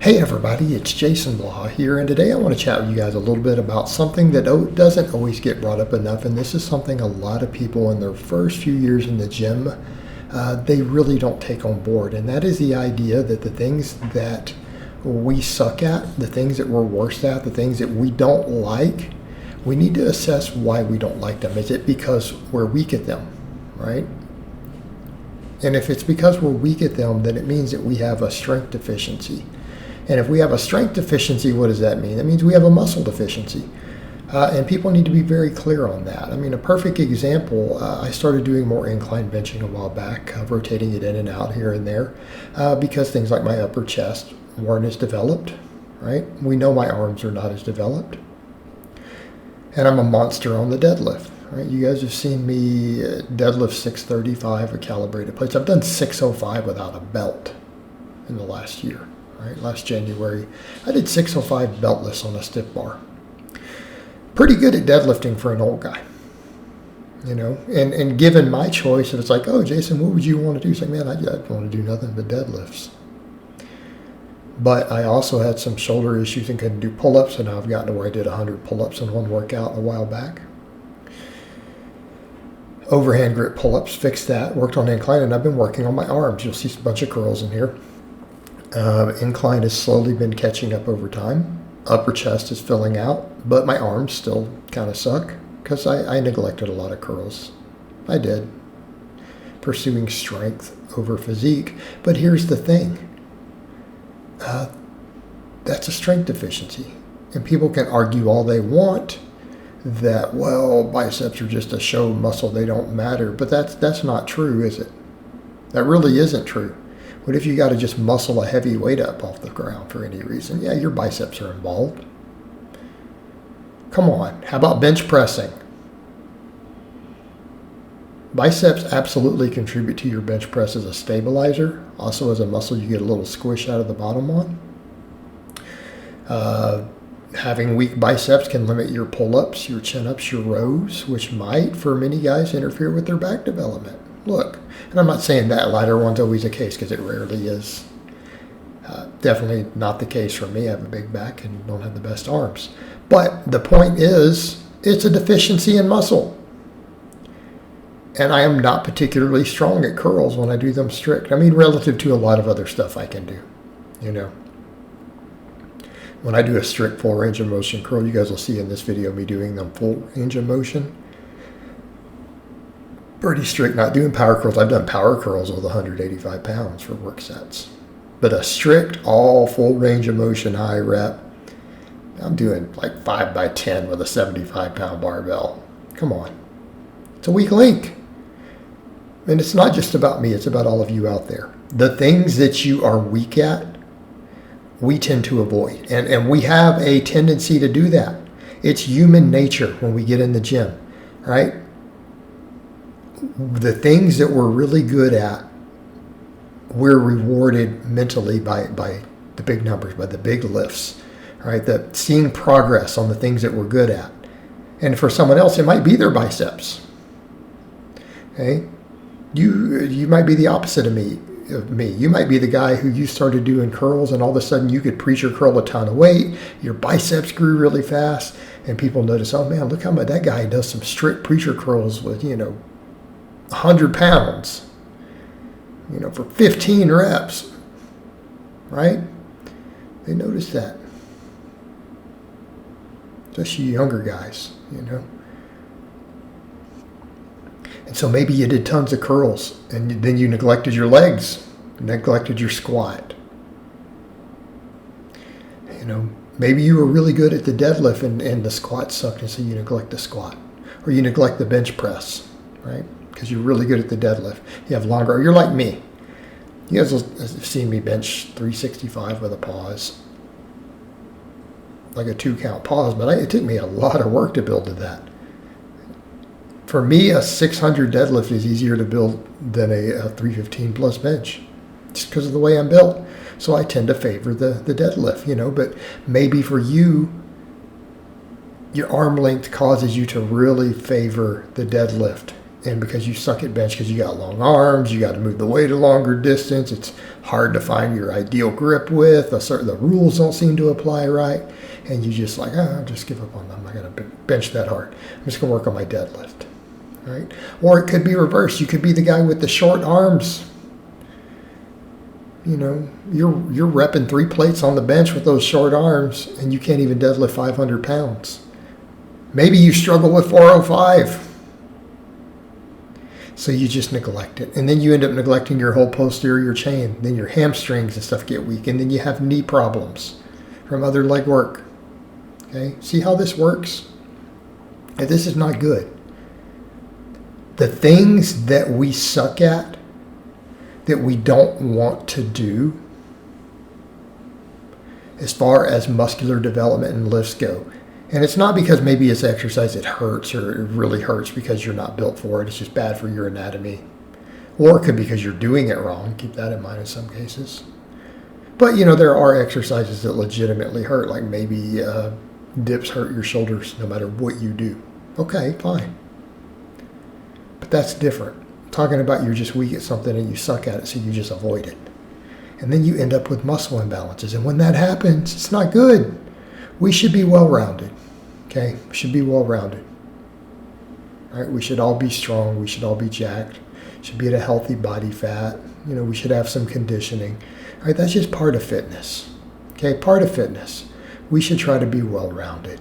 Hey everybody, it's Jason Blaha here, and today I want to chat with you guys a little bit about something that doesn't always get brought up enough, and this is something a lot of people in their first few years in the gym, they really don't take on board, and that is the idea that the things that we suck at, the things that we're worst at, the things that we don't like, we need to assess why we don't like them. Is it because we're weak at them, right? And if it's because we're weak at them, then it means that we have a strength deficiency. And if we have a strength deficiency, what does that mean? That means we have a muscle deficiency. And people need to be very clear on that. I mean, a perfect example, I started doing more incline benching a while back, rotating it in and out here and there, because things like my upper chest weren't as developed, right? We know my arms are not as developed. And I'm a monster on the deadlift, right? You guys have seen me deadlift 635 with calibrated plates. I've done 605 without a belt in the last year. Right, last January, I did 605 beltless on a stiff bar. Pretty good at deadlifting for an old guy, you know. And given my choice, if it's like, oh, Jason, what would you want to do? It's like, man, I don't want to do nothing but deadlifts. But I also had some shoulder issues and couldn't do pull-ups, and now I've gotten to where I did 100 pull-ups in one workout a while back. Overhand grip pull-ups, fixed that, worked on incline, and I've been working on my arms. You'll see a bunch of curls in here. Incline has slowly been catching up over time. Upper chest is filling out, but my arms still kind of suck because I neglected a lot of curls. I did. Pursuing strength over physique. But here's the thing. That's a strength deficiency. And people can argue all they want that, well, biceps are just a show muscle. They don't matter. But that's not true, is it? That really isn't true. What if you got to just muscle a heavy weight up off the ground for any reason? Yeah, your biceps are involved. Come on. How about bench pressing? Biceps absolutely contribute to your bench press as a stabilizer. Also as a muscle you get a little squish out of the bottom on. Having weak biceps can limit your pull-ups, your chin-ups, your rows, which might, for many guys, interfere with their back development. Look, and I'm not saying that lighter one's always the case because it rarely is. Definitely not the case for me. I have a big back and don't have the best arms. But the point is, it's a deficiency in muscle. And I am not particularly strong at curls when I do them strict. I mean, relative to a lot of other stuff I can do, you know. When I do a strict full range of motion curl, you guys will see in this video me doing them full range of motion. Pretty strict, not doing power curls. I've done power curls with 185 pounds for work sets. But a strict, all full range of motion, high rep, I'm doing like 5x10 with a 75-pound barbell. Come on. It's a weak link. And it's not just about me, it's about all of you out there. The things that you are weak at, we tend to avoid. And we have a tendency to do that. It's human nature when we get in the gym, right? The things that we're really good at, we're rewarded mentally by the big numbers, by the big lifts, right? That seeing progress on the things that we're good at. And for someone else, it might be their biceps. Okay? You might be the opposite of me. You might be the guy who you started doing curls and all of a sudden you could preacher curl a ton of weight. Your biceps grew really fast and people notice, oh man, look how much that guy does some strict preacher curls with, 100 pounds, for 15 reps, right? They notice that. Especially younger guys, And so maybe you did tons of curls and then you neglected your legs, neglected your squat. Maybe you were really good at the deadlift and the squat sucked and so you neglect the squat. Or you neglect the bench press, right? Because you're really good at the deadlift. You have longer, you're like me. You guys have seen me bench 365 with a pause. Like a 2-count pause, but it took me a lot of work to build to that. For me, a 600 deadlift is easier to build than a 315 plus bench, just because of the way I'm built. So I tend to favor the deadlift, but maybe for you, your arm length causes you to really favor the deadlift. And because you suck at bench because you got long arms, you got to move the weight a longer distance, it's hard to find your ideal grip width, the rules don't seem to apply right, and you just like, I'll just give up on them. I'm not going to bench that hard. I'm just going to work on my deadlift, right? Or it could be reversed. You could be the guy with the short arms. You know, you're repping 3 plates on the bench with those short arms, and you can't even deadlift 500 pounds. Maybe you struggle with 405. So you just neglect it. And then you end up neglecting your whole posterior chain. Then your hamstrings and stuff get weak. And then you have knee problems from other leg work. Okay? See how this works? And this is not good. The things that we suck at, that we don't want to do, as far as muscular development and lifts go. And it's not because maybe it's exercise that hurts or it really hurts because you're not built for it. It's just bad for your anatomy. Or it could be because you're doing it wrong. Keep that in mind in some cases. But, you know, there are exercises that legitimately hurt, like maybe dips hurt your shoulders no matter what you do. Okay, fine. But that's different. I'm talking about you're just weak at something and you suck at it, so you just avoid it. And then you end up with muscle imbalances. And when that happens, it's not good. We should be well-rounded, okay? We should be well-rounded, all right? We should all be strong. We should all be jacked. Should be at a healthy body fat. You know, we should have some conditioning. All right, that's just part of fitness, okay? Part of fitness. We should try to be well-rounded.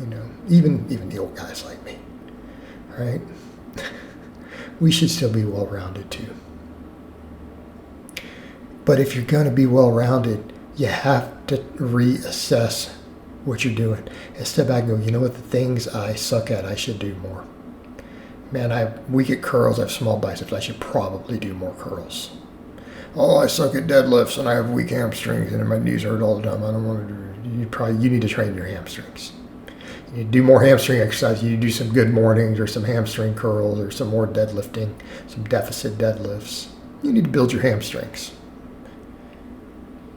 You know, even the old guys like me, all right? We should still be well-rounded too. But if you're going to be well-rounded, you have to reassess what you're doing and step back and go, you know what, the things I suck at, I should do more. Man, I'm weak at curls, I have small biceps, I should probably do more curls. Oh, I suck at deadlifts and I have weak hamstrings and my knees hurt all the time. I don't want to do it. You need to train your hamstrings. You need to do more hamstring exercise. You need to do some good mornings or some hamstring curls or some more deadlifting, some deficit deadlifts. You need to build your hamstrings.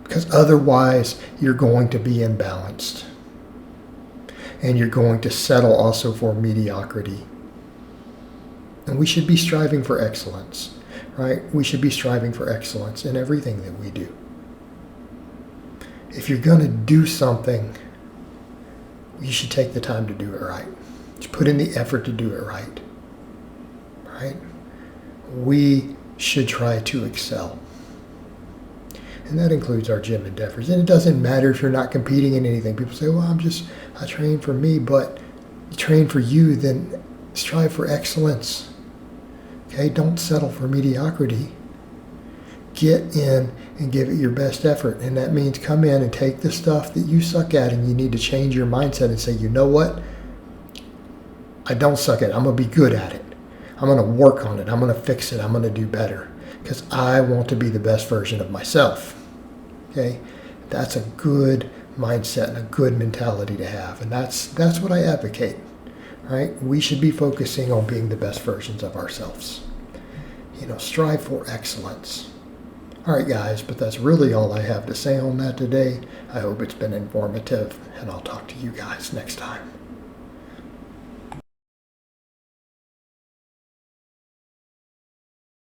Because otherwise, you're going to be imbalanced. And you're going to settle also for mediocrity. And we should be striving for excellence, right? We should be striving for excellence in everything that we do. If you're going to do something, you should take the time to do it right. Just put in the effort to do it right. Right? We should try to excel. And that includes our gym endeavors. And it doesn't matter if you're not competing in anything. People say, well, I train for me, but you train for you, then strive for excellence. Okay, don't settle for mediocrity. Get in and give it your best effort. And that means come in and take the stuff that you suck at and you need to change your mindset and say, you know what? I don't suck at it. I'm going to be good at it. I'm going to work on it. I'm going to fix it. I'm going to do better because I want to be the best version of myself. Okay, that's a good mindset and a good mentality to have, and that's what I advocate. Right? We should be focusing on being the best versions of ourselves. You know, strive for excellence. All right, guys, but that's really all I have to say on that today. I hope it's been informative, and I'll talk to you guys next time.